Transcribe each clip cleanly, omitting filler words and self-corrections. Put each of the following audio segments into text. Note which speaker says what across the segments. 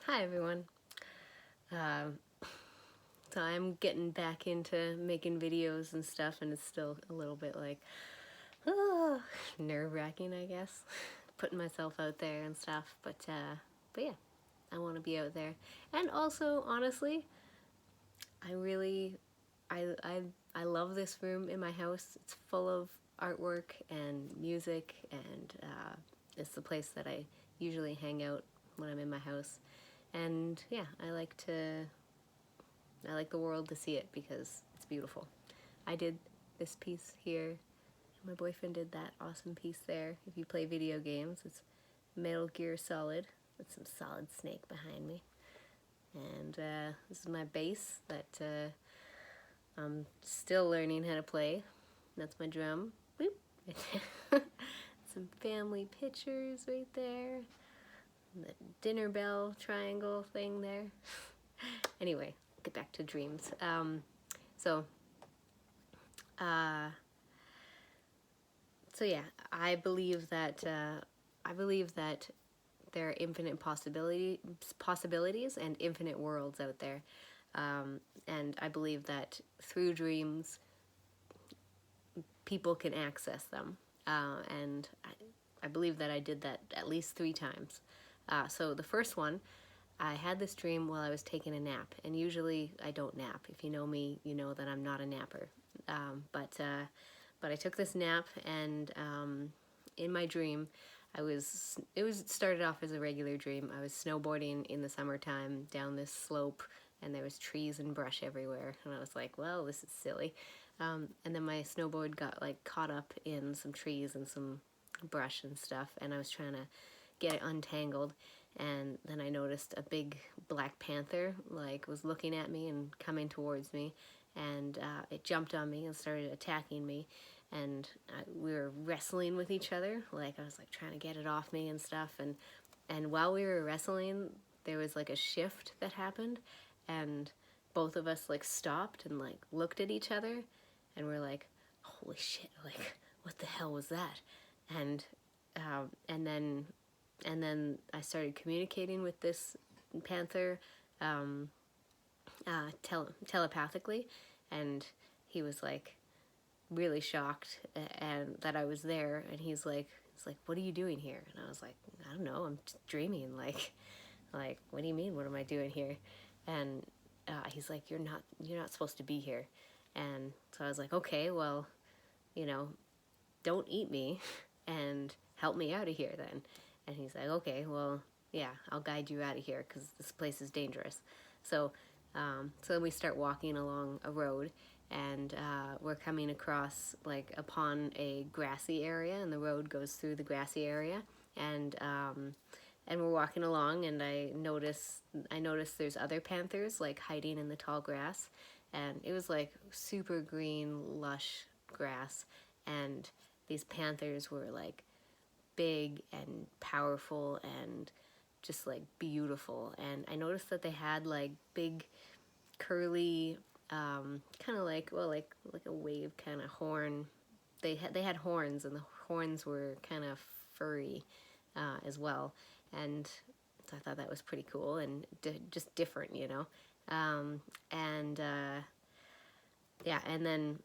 Speaker 1: Hi everyone. Um, so I'm getting back into making videos and stuff, and it's still a little bit like nerve-wracking, I guess, putting myself out there and stuff. But yeah, I want to be out there, and also honestly, I really, I I I love this room in my house. It's full of artwork and music, and it's the place that I usually hang out when I'm in my house. And yeah, I like the world to see it because it's beautiful. I did this piece here. My boyfriend did that awesome piece there. If you play video games, it's Metal Gear Solid with some Solid Snake behind me. And this is my bass that I'm still learning how to play. That's my drum. Boop. Some family pictures right there. The dinner bell triangle thing there. Anyway, get back to dreams. So uh, so yeah, I believe that there are infinite possibilities and infinite worlds out there, and I believe that through dreams, people can access them. And I believe that I did that at least 3 times. So the first one, I had this dream while I was taking a nap, and usually I don't nap. If you know me, you know that I'm not a napper. But I took this nap, and in my dream, it started off as a regular dream. I was snowboarding in the summertime down this slope, and there was trees and brush everywhere, and I was like, well, this is silly. And then my snowboard got like caught up in some trees and some brush and stuff, and I was trying to get it untangled, and then I noticed a big black panther like was looking at me and coming towards me, and it jumped on me and started attacking me, and we were wrestling with each other. Like I was like trying to get it off me and stuff, and while we were wrestling, there was like a shift that happened, and both of us like stopped and like looked at each other, and we're like, holy shit, like what the hell was that? And um, and then and then I started communicating with this panther, um, telepathically, and he was like really shocked and that I was there, and he's like, what are you doing here? And I was like, I don't know, I'm just dreaming. Like, what do you mean? What am I doing here? And he's like, you're not supposed to be here. And so I was like, okay, well, you know, don't eat me and help me out of here then. And he's like, okay, well, yeah, I'll guide you out of here because this place is dangerous. So, so then we start walking along a road, and we're coming across like upon a grassy area, and the road goes through the grassy area, and and we're walking along, and I notice there's other panthers like hiding in the tall grass, and it was like super green, lush grass, and these panthers were like big and powerful and just like beautiful. And I noticed that they had like big curly, kind of like, well, like a wave kind of horn. They had horns, and the horns were kind of furry as well. And so I thought that was pretty cool and just different, you know. Um, and Yeah, and then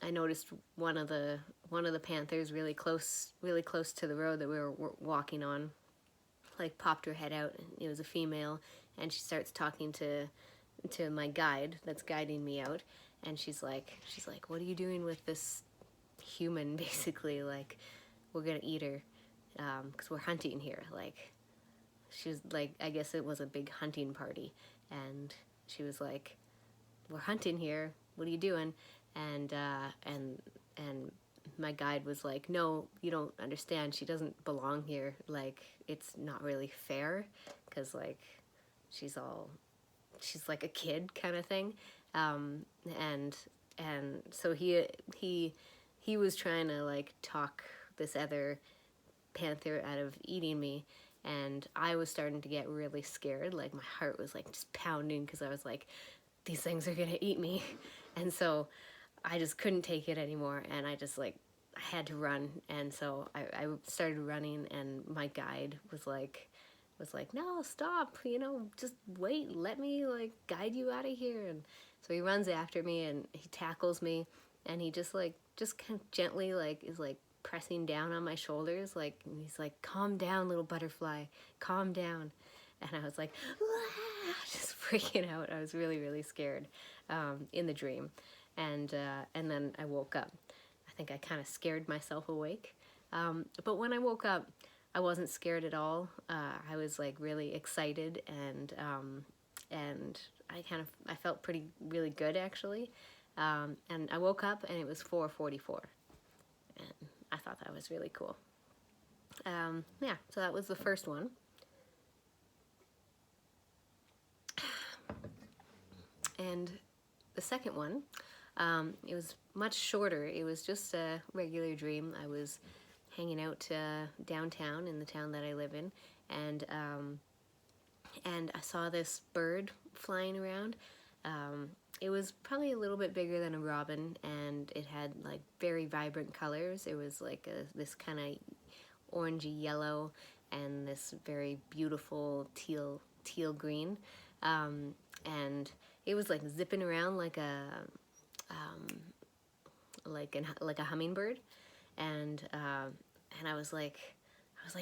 Speaker 1: I noticed one of the panthers really close to the road that we were walking on, like popped her head out. And it was a female, and she starts talking to my guide that's guiding me out, and she's like, what are you doing with this human? Basically, like, we're gonna eat her, because we're hunting here. Like, she was like, I guess it was a big hunting party, and she was like, we're hunting here. What are you doing? And and my guide was like, no, you don't understand. She doesn't belong here. Like, it's not really fair, because like she's all she's like a kid kind of thing. Um, and so he was trying to like talk this other panther out of eating me, and I was starting to get really scared. Like, my heart was like just pounding because I was like, these things are gonna eat me. And so I just couldn't take it anymore, and I just like I had to run. And so I started running, and my guide was like was like, no, stop, you know, just wait, let me like guide you out of here. And so he runs after me and he tackles me, and he just like, just kind of gently like is like pressing down on my shoulders, like, and he's like, calm down, little butterfly, calm down. And I was like, "Wah!" Just freaking out. I was really, really scared in the dream. And then I woke up. I think I kind of scared myself awake. But when I woke up, I wasn't scared at all. I was like really excited, and I felt pretty really good actually. And I woke up and it was 4:44, and I thought that was really cool. Yeah, so that was the first one. And the second one, it was much shorter. It was just a regular dream. I was hanging out downtown in the town that I live in, and I saw this bird flying around. It was probably a little bit bigger than a robin, and it had like very vibrant colors. It was like this kind of orangey yellow and this very beautiful teal green, and it was like zipping around like a hummingbird, and I was like,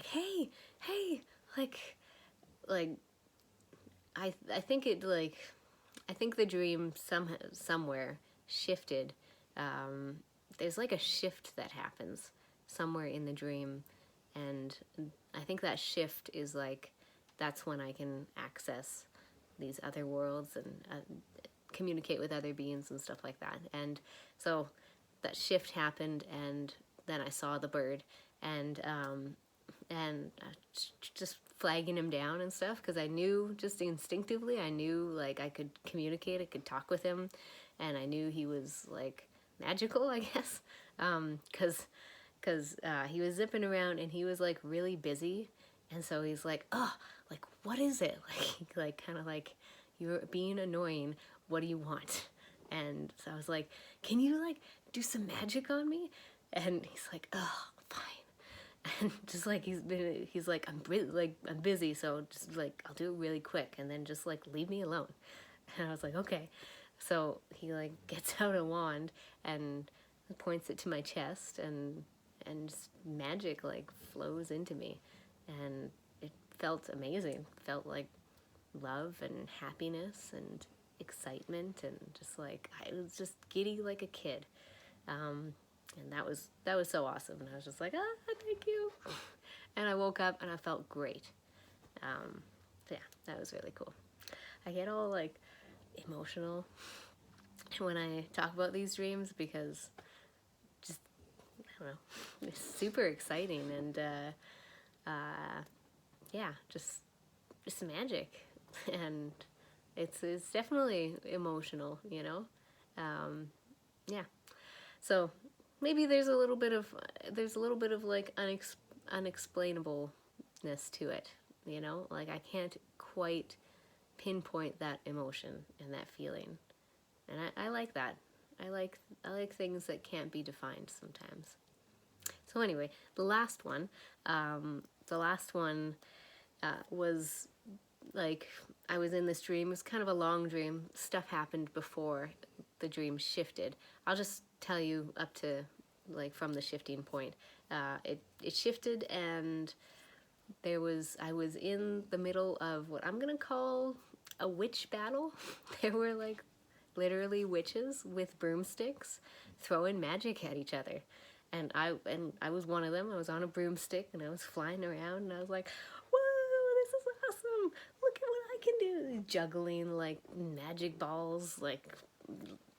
Speaker 1: hey, hey, like I think it like I think the dream somewhere shifted. There's like a shift that happens somewhere in the dream, and I think that shift is like that's when I can access these other worlds and communicate with other beings and stuff like that. And so that shift happened, and then I saw the bird, and just flagging him down and stuff, because I knew just instinctively, I knew like I could communicate, I could talk with him, and I knew he was like magical, I guess, because he was zipping around and he was like really busy, and so he's like, oh, like what is it, like kind of like, you're being annoying, what do you want? And so I was like, can you like do some magic on me? And he's like, oh, fine. And just like he's like, I'm busy, so just like I'll do it really quick, and then just like leave me alone. And I was like, okay. So he like gets out a wand and points it to my chest, and just magic like flows into me, and it felt amazing. It felt like love and happiness and excitement, and just like I was just giddy like a kid. And that was so awesome. And I was just like, ah, thank you. And I woke up and I felt great. So yeah, that was really cool. I get all like emotional when I talk about these dreams, because just, I don't know, it's super exciting, and yeah, just magic. And it's definitely emotional, you know. Yeah. So maybe there's a little bit of like unexplainableness to it, you know. Like I can't quite pinpoint that emotion and that feeling, and I like that. I like things that can't be defined sometimes. So anyway, the last one, was like I was in this dream. It was kind of a long dream. Stuff happened before the dream shifted. I'll just tell you up to like from the shifting point. It shifted, and I was in the middle of what I'm gonna call a witch battle. There were like literally witches with broomsticks throwing magic at each other. And I was one of them. I was on a broomstick and I was flying around, and I was like, whoa, this is awesome. Look at what I can do. Juggling like magic balls, like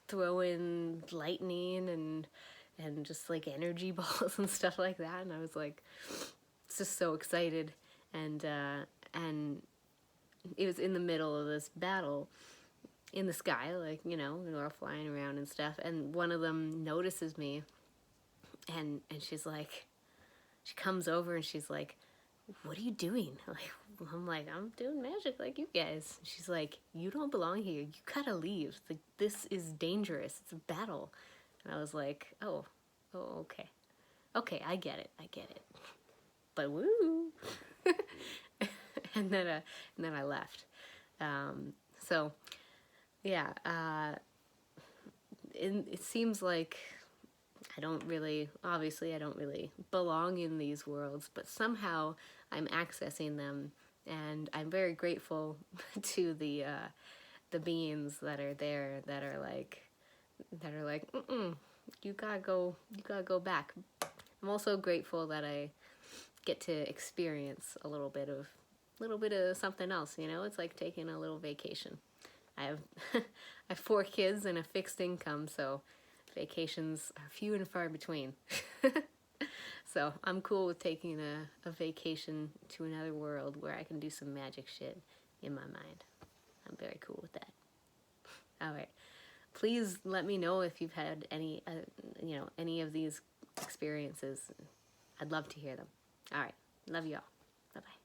Speaker 1: throwing lightning and just like energy balls and stuff like that. And I was like just so excited, and it was in the middle of this battle in the sky, like, you know, we were all flying around and stuff, and one of them notices me, and she comes over and she's like, what are you doing? Like, I'm like, I'm doing magic like you guys. She's like, you don't belong here, you gotta leave, like, this is dangerous, it's a battle. And I was like, oh, okay, I get it, but woo. and then I left. So yeah, it seems like obviously I don't really belong in these worlds, but somehow I'm accessing them, and I'm very grateful to the beings that are there that are like, mm-mm, you gotta go back. I'm also grateful that I get to experience a little bit of something else. It's like taking a little vacation. I have I have 4 kids and a fixed income, so vacations are few and far between. So I'm cool with taking a vacation to another world where I can do some magic shit in my mind. I'm very cool with that. All right. Please let me know if you've had any of these experiences. I'd love to hear them. All right. Love you all. Bye-bye.